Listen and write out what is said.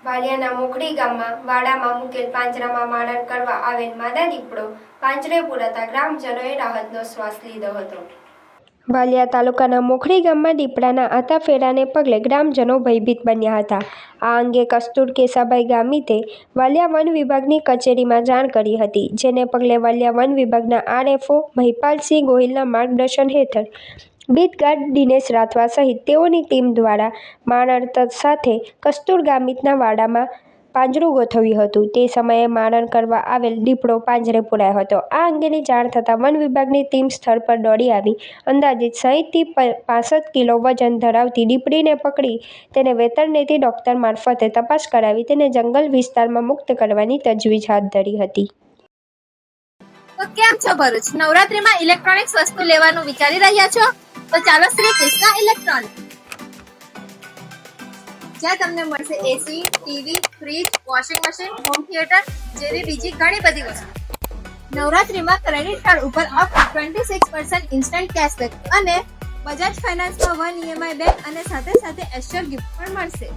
વાલિયાના મોખડી ગામમાં વાડામાં મૂકેલ પાંજરામાં મારણ કરવા આવેલ માદા દીપડો પાંજરે પુરાતા ગ્રામજનોએ રાહતનો શ્વાસ લીધો હતો। વાલિયા તાલુકાના મોખડી ગામમાં દીપડાના આતાફેરાને પગલે ગ્રામજનો ભયભીત બન્યા હતા। આ અંગે કસ્તુર કેશાભાઈ ગામિતે વાલિયા વન વિભાગની કચેરીમાં જાણ કરી હતી, જેને પગલે વાલિયા વન વિભાગના આરએફઓ મહિપાલસિંહ ગોહિલના માર્ગદર્શન હેઠળ બીટ ગાર્ડ દિનેશ રાઠવા સહિત તેઓની ટીમ દ્વારા મારણ સાથે કસ્તુર ગામિતના વાડામાં પાંજરું ગોઠવ્યું હતું। તે સમયે મારણ કરવા આવેલ દીપડો પાંજરે પુરાયો હતો। આ અંગેની જાણ થતાં વન વિભાગની ટીમ સ્થળ પર દોડી આવી અંદાજિત 60 થી 65 કિલો વજન ધરાવતી દીપડીને પકડી તેને વેટરનરી ડોક્ટર મારફતે તપાસ કરાવી તેને જંગલ વિસ્તારમાં મુક્ત કરવાની તજવીજ હાથ ધરી હતી। તો કેમ છો ભરૂચ? નવરાત્રીમાં ઇલેક્ટ્રોનિક્સ વસ્તુ લેવાનું વિચારી રહ્યા છો? તો ચાલો શ્રી કૃષ્ણ ઇલેક્ટ્રોનિક, જ્યાં તમને મળશે AC, TV, fridge, washing machine, home theatre જેવી બીજી ઘણી બધી વસ્તુ। નવરાત્રીમાં ક્રેડિટ કાર્ડ ઉપર અપ ટુ 26% ઇન્સ્ટન્ટ કેશબેક અને બજાજ ફાઇનાન્સમાં 1 EMI બેક અને સાથે સાથે એશ્યોર ગિફ્ટ પણ મળશે।